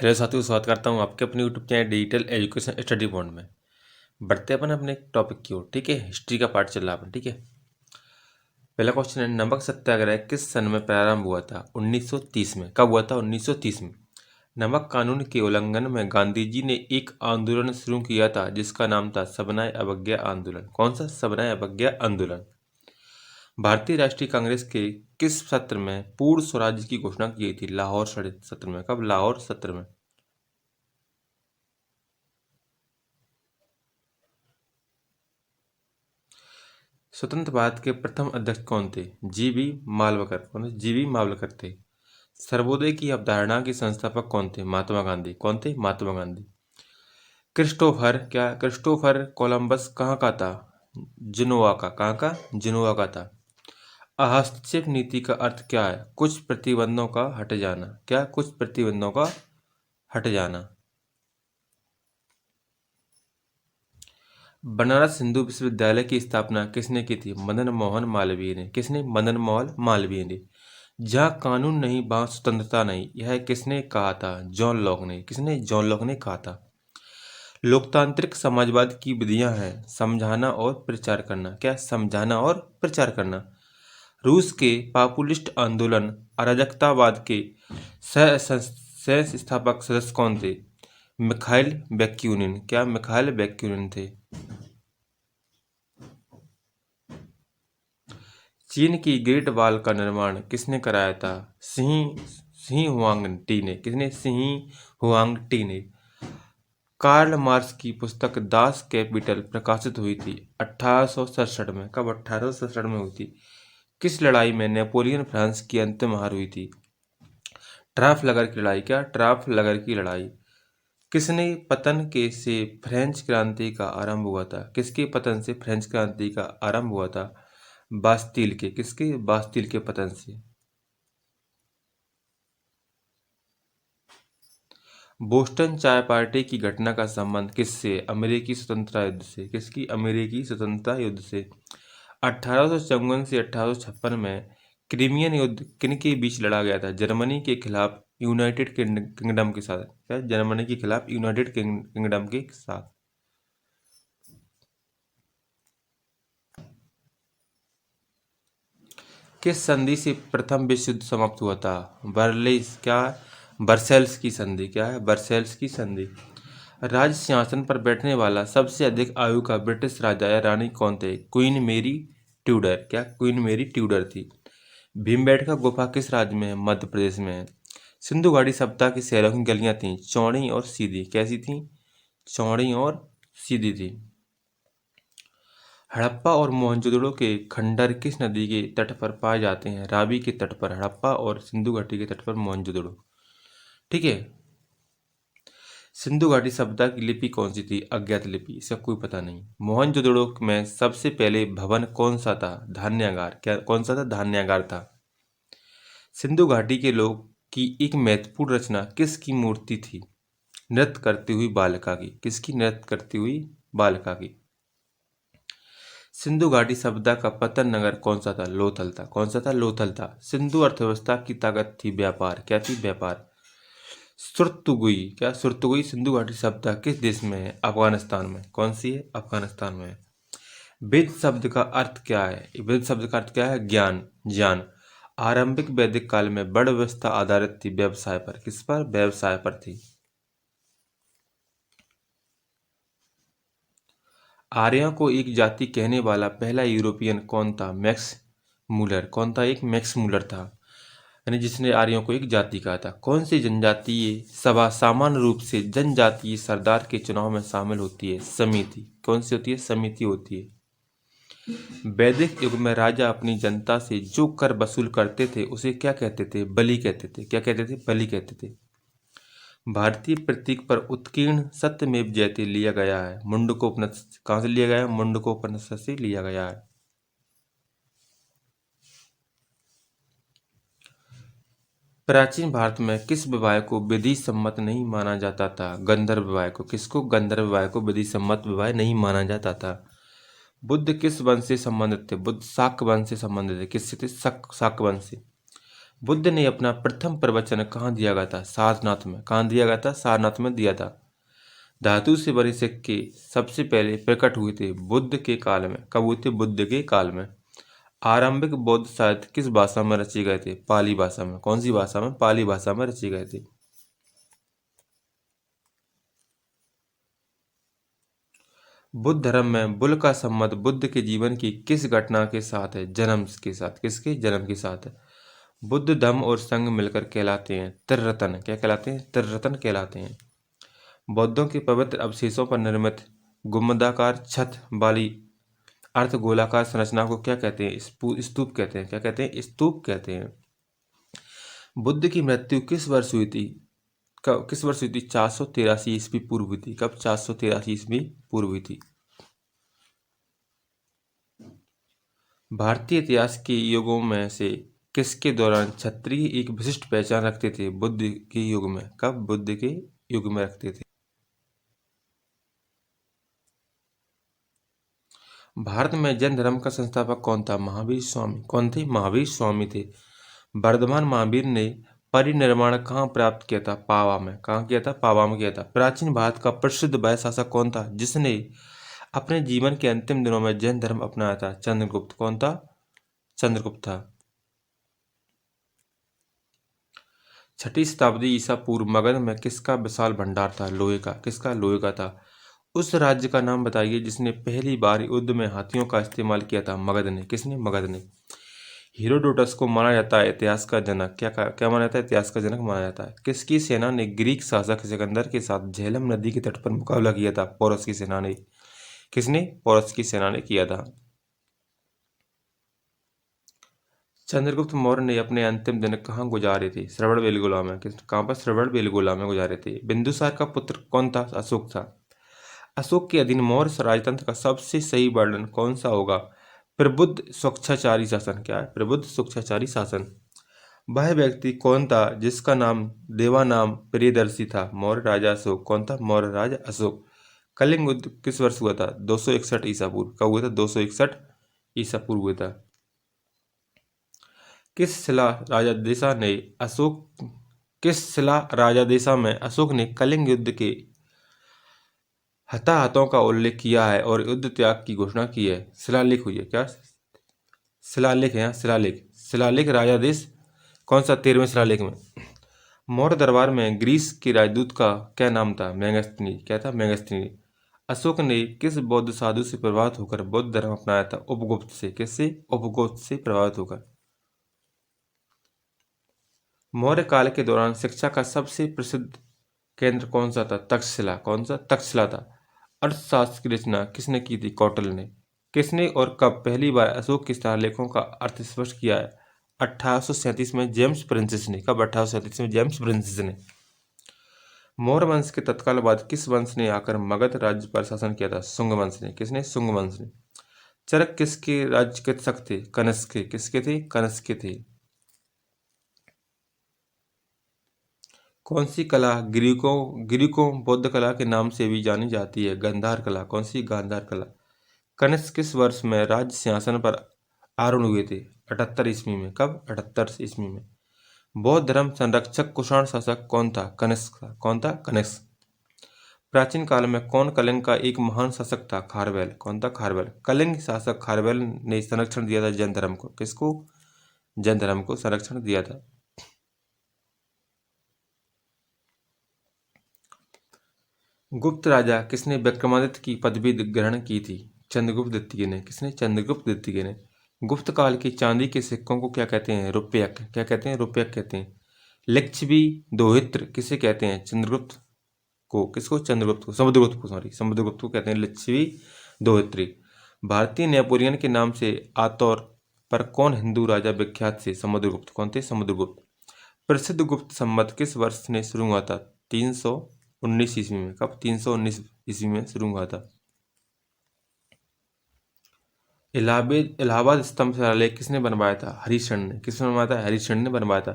Hello साथियों, स्वागत करता हूँ आपके अपने YouTube channel digital education study point में। बढ़ते अपन अपने टॉपिक की ओर। ठीक है, हिस्ट्री का पार्ट चल रहा है अपन। ठीक है, पहला क्वेश्चन है, नमक सत्याग्रह किस सन में प्रारंभ हुआ था? 1930 में। कब हुआ था? 1930 में। नमक कानून के उल्लंघन में गांधी जी ने एक आंदोलन शुरू किया था जिसका नाम था सविनय अवज्ञा आंदोलन। कौन सा? सविनय अवज्ञा आंदोलन। भारतीय राष्ट्रीय कांग्रेस के किस सत्र में पूर्ण स्वराज्य की घोषणा की गई थी? लाहौर सत्र में। कब? लाहौर सत्र में। स्वतंत्र भारत के प्रथम अध्यक्ष कौन थे? जीबी मालवकर। कौन थे? जीबी मावलकर थे। सर्वोदय की अवधारणा के संस्थापक कौन थे? महात्मा गांधी। कौन थे? महात्मा गांधी। क्रिस्टोफर कोलंबस कहाँ का था? जिनोवा का। कहाँ का? जिनोवा का था। हस्तक्षेप नीति का अर्थ क्या है? कुछ प्रतिबंधों का हट जाना। क्या? कुछ प्रतिबंधों का हट जाना। बनारस हिंदू विश्वविद्यालय की स्थापना किसने की थी? मदन मोहन मालवीय ने। किसने? मदन मोहन मालवीय ने। जहाँ कानून नहीं वहाँ स्वतंत्रता नहीं, यह किसने कहा था? जॉन लॉक ने। किसने? जॉन लॉक ने कहा था। लोकतांत्रिक समाजवाद की विधियां हैं समझाना और प्रचार करना। क्या? समझाना और प्रचार करना। रूस के पॉपुलिस्ट आंदोलन अराजकतावाद के सह संस्थापक सदस्य कौन थे? मिखाइल बैक्यूनिन। क्या? मिखाइल बैक्यूनिन थे। चीन की ग्रेट वॉल का निर्माण किसने कराया था? सी हुआंग-टी ने। किसने? सी हुआंग-टी ने। कार्ल मार्क्स की पुस्तक दास कैपिटल प्रकाशित हुई थी 1867 में। कब? 1867 में हुई थी। किस लड़ाई में नेपोलियन फ्रांस की अंतिम हार हुई थी? ट्राफलगर की लड़ाई। क्या? ट्राफलगर की लड़ाई। किसने पतन के से फ्रेंच क्रांति का आरंभ हुआ था? किसके पतन से फ्रेंच क्रांति का आरंभ हुआ था? बास्तील के। किसके? बास्तील के पतन से। बोस्टन चाय पार्टी की घटना का संबंध किससे? अमेरिकी स्वतंत्रता युद्ध से। किसकी? अमेरिकी स्वतंत्रता युद्ध से। 1854 से 1856 में क्रीमियन युद्ध किन के बीच लड़ा गया था? जर्मनी के खिलाफ यूनाइटेड किंगडम के साथ। क्या? जर्मनी के खिलाफ यूनाइटेड किंगडम के साथ। किस संधि से प्रथम विश्व युद्ध समाप्त हुआ था? बर्लिस। क्या? बर्सेल्स की संधि। क्या है? बर्सेल्स की संधि। राज सिंहासन पर बैठने वाला सबसे अधिक आयु का ब्रिटिश राजा या रानी कौन थे? क्वीन मेरी ट्यूडर। क्या? क्वीन मेरी ट्यूडर थी। भीमबेटका गुफा किस राज्य में है? मध्य प्रदेश में है। सिंधु घाटी सभ्यता की शहरों की गलियां थीं चौड़ी और सीधी। कैसी थीं? चौड़ी और सीधी थी। हड़प्पा और मोहनजोदड़ो के खंडर किस नदी के तट पर पाए जाते हैं? रावी के तट पर हड़प्पा और सिंधु घाटी के तट पर मोहनजोदड़ो। ठीक है। सिंधु घाटी सभ्यता की लिपि कौन सी थी? अज्ञात लिपि। इसका कोई पता नहीं। मोहनजोदड़ो में सबसे पहले भवन कौन सा था? धान्यागार। क्या? कौन सा था? धान्यागार था। सिंधु घाटी के लोग की एक महत्वपूर्ण रचना किसकी मूर्ति थी? नृत्य करती हुई बालिका की। किसकी? नृत्य करती हुई बालिका की। सिंधु घाटी सभ्यता का पतन नगर कौन सा था? लोथल था। कौन सा था? लोथल था। सिंधु अर्थव्यवस्था की ताकत थी व्यापार। क्या थी? व्यापार। सुरतुगुई। क्या? सुरतुगुई सिंधु घाटी सभ्यता किस देश में है? अफगानिस्तान में। कौन सी है? अफगानिस्तान में है। वेद शब्द का अर्थ क्या है? वेद शब्द का अर्थ क्या है? ज्ञान, ज्ञान। आरंभिक वैदिक काल में वर्ण व्यवस्था आधारित थी व्यवसाय पर। किस पर? व्यवसाय पर थी। आर्यों को एक जाति कहने वाला पहला यूरोपियन कौन था? Max Muller. कौन था? एक मैक्स मूलर था, यानी जिसने आर्यों को एक जाति कहा था। कौन सी जनजातीय सभा सामान्य रूप से जनजातीय सरदार के चुनाव में शामिल होती है? समिति। कौन सी होती है? समिति होती है। वैदिक युग में राजा अपनी जनता से जो कर वसूल करते थे उसे क्या कहते थे? बलि कहते थे। क्या कहते थे? बलि कहते थे। भारतीय प्रतीक पर उत्कीर्ण सत्यमेव जयते लिया गया है। मुंडकोपनिषद कहाँ से लिया गया है? मुंडकोपनिषद से लिया गया है। प्राचीन भारत में किस विवाह को विधि सम्मत नहीं माना जाता था? गंधर्व विवाह को। किसको? गंधर्व विवाह को विधि सम्मत विवाह नहीं माना जाता था। बुद्ध किस वंश से संबंधित थे? बुद्ध शाक्य वंश से संबंधित थे। किससे थे? शाक्य वंश से। बुद्ध ने अपना प्रथम प्रवचन कहाँ दिया गया था? सारनाथ में। कहाँ दिया गया था? सारनाथ में दिया था। धातु से बने सिक्के सबसे पहले प्रकट हुए थे बुद्ध के काल में। कब हुए थे? बुद्ध के काल में। आरंभिक बौद्ध साहित्य किस भाषा में रचे गए थे? पाली भाषा में। कौन सी भाषा में? पाली भाषा में रचे गए थे। बुद्ध धर्म में बुल का संबंध बुद्ध के जीवन की किस घटना के साथ है? जन्म के साथ। किसके? जन्म के साथ है। बुद्ध धम्म और संघ मिलकर कहलाते हैं त्रिरत्न। क्या कहलाते हैं? त्रिरत्न कहलाते हैं। बौद्धों के पवित्र अवशेषों पर निर्मित गुम्बदाकार छत वाली अर्ध गोलाकार संरचना को क्या कहते हैं? स्तूप कहते हैं। क्या कहते हैं? स्तूप कहते हैं। बुद्ध की मृत्यु किस वर्ष हुई थी? कब? किस वर्ष हुई थी? 483 ईस्वी पूर्व हुई थी। कब? 483 ईस्वी पूर्व हुई थी। भारतीय इतिहास के युगों में से किसके दौरान क्षत्रिय एक विशिष्ट पहचान रखते थे? बुद्ध के युग में। कब? बुद्ध के युग में रखते थे। भारत में जैन धर्म का संस्थापक कौन था? महावीर स्वामी। कौन थे? महावीर स्वामी थे। वर्धमान महावीर ने परिनिर्वाण कहाँ प्राप्त किया था? पावा में। कहाँ किया था? पावा में किया था। प्राचीन भारत का प्रसिद्ध वैश्य शासक कौन था जिसने अपने जीवन के अंतिम दिनों में जैन धर्म अपनाया था? चंद्रगुप्त। कौन था? चंद्रगुप्त था। 6ठी शताब्दी ईसा पूर्व मगध में किसका विशाल भंडार था? लोहे का। किसका? लोहे का था। उस राज्य का नाम बताइए जिसने पहली बार युद्ध में हाथियों का इस्तेमाल किया था? मगध ने। किसने? मगध ने। हेरोडोटस को माना जाता है इतिहास का जनक। क्या माना जाता है? इतिहास का जनक माना जाता है। किसकी सेना ने ग्रीक शासक सिकंदर के साथ झेलम नदी के तट पर मुकाबला किया था? पोरस की सेना ने। किसने? पोरस की सेना ने किया था। चंद्रगुप्त मौर्य ने अपने अंतिम दिन कहाँ गुजारे थे? श्रवणबेलगोला में। कहाँ पर? श्रवणबेलगोला में गुजारे थे। बिंदुसार का पुत्र कौन था? अशोक था। अशोक के अधीन मौर्य राजतंत्र का सबसे सही वर्णन कौन सा होगा? प्रबुद्ध स्वच्छाचारी शासन। क्या है? प्रबुद्ध स्वच्छाचारी शासन। वह व्यक्ति कौन था जिसका नाम देवानाम प्रियदर्शी था? मौर्य राजा अशोक। कौन था? मौर्य राजा अशोक। कलिंग युद्ध किस वर्ष हुआ था? 261 ईसा पूर्व। कब हुआ था? 261 ईसा पूर्व हुआ था। किस शिला राजादेशा में अशोक ने कलिंग युद्ध के हताहतों का उल्लेख किया है और युद्ध त्याग की घोषणा की है? शिलालेख हुई है। क्या? शिलालेख है। शिलालेख। शिलालेख राजादेश कौन सा? 13वें शिलालेख में। मौर्य दरबार में ग्रीस के राजदूत का क्या नाम था? मेगस्थनी। क्या था? मेगस्थनी। अशोक ने किस बौद्ध साधु से प्रभावित होकर बौद्ध धर्म अपनाया था? उपगुप्त से। किससे? उपगुप्त से प्रभावित होकर। मौर्य काल के दौरान शिक्षा का सबसे प्रसिद्ध केंद्र कौन सा था? तक्षशिला। कौन सा? तक्षशिला था। अर्थशास्त्र की रचना किसने की थी? कौटिल्य ने। किसने और कब पहली बार अशोक के शिलालेखों का अर्थ स्पष्ट किया है? 1837 में जेम्स प्रिंसेस ने। कब? 1837 में जेम्स प्रिंसेस ने। मौर्य वंश के तत्काल बाद किस वंश ने आकर मगध राज्य पर शासन किया था? शुंग वंश ने। किसने? शुंग वंश ने। चरक किसके राज्य के शक थे? कनिष्क के। किसके थे? कनिष्क के थे। कौन सी कला ग्रीकों बौद्ध कला के नाम से भी जानी जाती है? गांधार कला। कौन सी? गांधार कला। कनिष्क किस वर्ष में राज्य सिंहासन पर आरूढ़ हुए थे? 78 ईस्वी में। कब? 78 ईस्वी में। बौद्ध धर्म संरक्षक कुषाण शासक कौन था? कनिष्क था। कौन था? कनिष्क। प्राचीन काल में कौन कलिंग का एक महान शासक था? खारवेल। कौन था? खारवेल। कलिंग शासक खारवेल ने संरक्षण दिया था जैन धर्म को। किसको? जैन धर्म को संरक्षण दिया था। गुप्त राजा किसने विक्रमादित्य की पदवी ग्रहण की थी? चंद्रगुप्त द्वितीय ने। किसने? चंद्रगुप्त द्वितीय ने। गुप्त काल की चांदी के सिक्कों को क्या कहते हैं? रुपयक। क्या कहते हैं? रुपयक कहते हैं। लिच्छवी दोहित्र किसे कहते हैं? चंद्रगुप्त को। किसको? चंद्रगुप्त को। समुद्रगुप्त को। सॉरी, समुद्रगुप्त को कहते हैं लिच्छवी दोहित्री। भारतीय नेपोलियन के नाम से आतौर पर कौन हिंदू राजा विख्यात थे? समुद्रगुप्त। कौन थे? समुद्रगुप्त। प्रसिद्ध गुप्त संवत किस वर्ष ने शुरू हुआ था? 319 ईस्वी में। कब? 319 ईस्वी में शुरू हुआ था। इलाहाबाद स्तंभ शिलालेख किसने बनवाया था? हरिशरण ने। किसने बनवाया था? हरिशरण ने बनवाया था।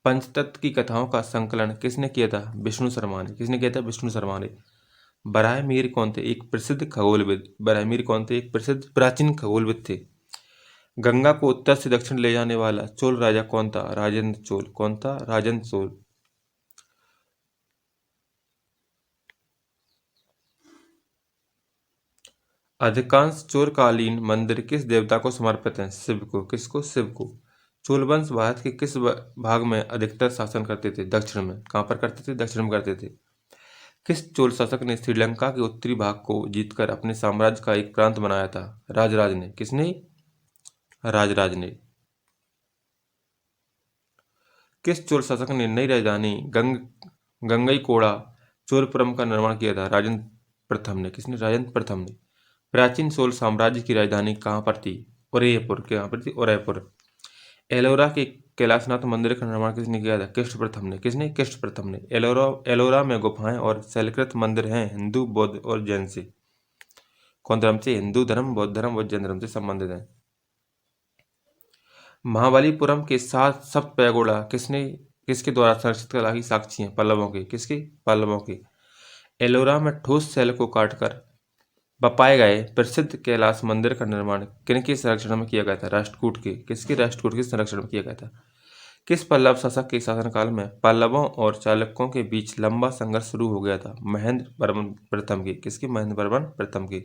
पंचतत्व की कथाओं का संकलन किसने किया था? विष्णु शर्मा ने। किसने किया था? विष्णु शर्मा ने। बराहमीर कौन थे? एक प्रसिद्ध खगोलविद। बराहमीर कौन थे? एक प्रसिद्ध प्राचीन खगोलविद थे। गंगा को उत्तर से दक्षिण ले जाने वाला चोल राजा कौन था? राजेंद्र चोल। कौन था? राजेंद्र चोल। अधिकांश चोलकालीन मंदिर किस देवता को समर्पित हैं? शिव को। किसको? शिव को। चोल वंश भारत के किस भाग में अधिकतर शासन करते थे? दक्षिण में। कहाँ पर करते थे? दक्षिण में करते थे। किस चोल शासक ने श्रीलंका के उत्तरी भाग को जीतकर अपने साम्राज्य का एक प्रांत बनाया था? राजराज ने। किसने? राजराज ने। किस चोल शासक ने नई राजधानी गंगईकोड़ा चोलपुरम का निर्माण किया था? राजेंद्र प्रथम ने। किसने? राजेंद्र प्रथम ने। प्राचीन चोल साम्राज्य की राजधानी कहाँ पर थी? उदयपुर। कहाँ पर थी? उदयपुर। एलोरा के कैलाशनाथ मंदिर का निर्माण किसने किया था? कृष्ण प्रथम ने। किसने? कृष्ण प्रथम ने। एलोरा में गुफाएं और शैलकृत मंदिर हैं हिंदू, बौद्ध और जैन से। कौन धर्म से? हिंदू धर्म, बौद्ध धर्म और जैन धर्म से संबंधित है। महाबलीपुरम के 7 सप्त पैगोडा किसके द्वारा संरक्षित कला की साक्षी हैं? पल्लवों के। किसके? पल्लवों के। एलोरा में ठोस शैल को काटकर बपाए गए प्रसिद्ध कैलाश मंदिर का निर्माण किनके संरक्षण में किया गया था? राष्ट्रकूट के। किसके? राष्ट्रकूट के संरक्षण में किया गया था। किस पल्लव शासक के शासनकाल में पल्लवों और चालुक्यों के बीच लंबा संघर्ष शुरू हो गया था? महेंद्र वर्मन प्रथम के। किसके? महेंद्र वर्मन प्रथम के।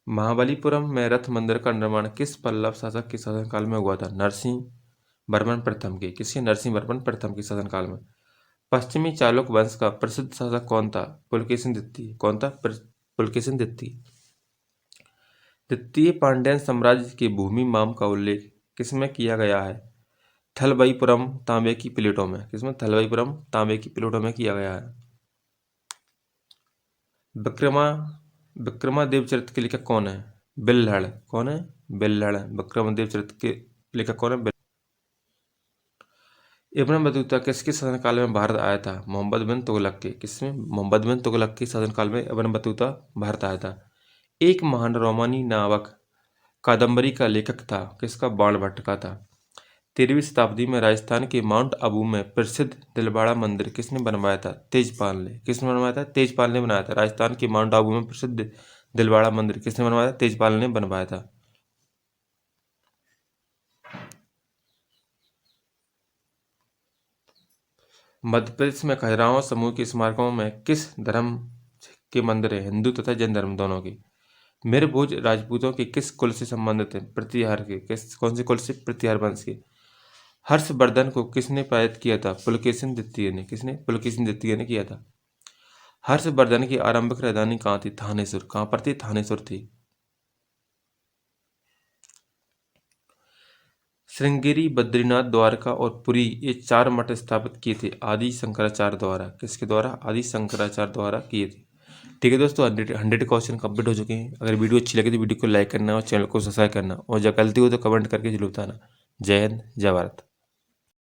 महाबलीपुरम में रथ मंदिर का निर्माण किस पल्लव शासक के शासनकाल में हुआ था? नरसिंह वर्मन प्रथम के। किसके? नरसिंह वर्मन प्रथम के शासनकाल में। पश्चिमी चालुक्य वंश का प्रसिद्ध शासक कौन था? पुलकेशिन द्वितीय। कौन था? पुलकेशिन द्वितीय। द्वितीय पांड्यन साम्राज्य के भूमि माम का उल्लेख किसमें किया गया है? थलबईपुरम तांबे की प्लेटों में। किसमें? थलबईपुरम तांबे की प्लेटों में किया गया है। विक्रमादेव चरित्र के लेखक कौन है? बिल्हड़। कौन है? बिल्हड़। विक्रमादेव चरित्र के लेखक कौन है? इब्न बतूता किसके शासनकाल में भारत आया था? मोहम्मद बिन तुगलक के। किसमें? मोहम्मद बिन तुगलक के शासनकाल में इब्न बतूता भारत आया था। एक महान रोमानी नावक कादम्बरी का लेखक था। किसका? बाणभट्ट का था। 13वीं शताब्दी में राजस्थान के माउंट आबू में प्रसिद्ध दिलवाड़ा मंदिर किसने बनवाया था? तेजपाल ने। किसने बनवाया था? तेजपाल ने बनाया था। राजस्थान के माउंट आबू में प्रसिद्ध दिलवाड़ा मंदिर किसने बनवाया था? तेजपाल ने बनवाया था। मध्य प्रदेश में खजुराहो समूह के स्मारकों में किस धर्म के मंदिर है? हिंदू तथा जैन धर्म दोनों के। मीरभोज राजपूतों के किस कुल से संबंधित है? प्रतिहार के। कौन से कुल से? प्रतिहार वंश के। हर्षवर्धन को किसने पराजित किया था? पुलकेशिन द्वितीय ने। किसने? पुलकेशिन द्वितीय ने किया था। हर्षवर्धन की आरंभिक राजधानी कहाँ थी? थानेश्वर। कहाँ पर थी? थानेश्वर थी। श्रृंगेरी, बद्रीनाथ, द्वारका और पुरी ये 4 मठ स्थापित किए थे आदि शंकराचार्य द्वारा। किसके द्वारा? आदि शंकराचार्य द्वारा किए थे। ठीक है दोस्तों, 100 क्वेश्चन कंप्लीट हो चुके हैं। अगर वीडियो अच्छी लगे तो वीडियो को लाइक करना और चैनल को सब्सक्राइब करना, और जब गलती हो तो कमेंट करके जरूर बताना। जय हिंद, जय भारत।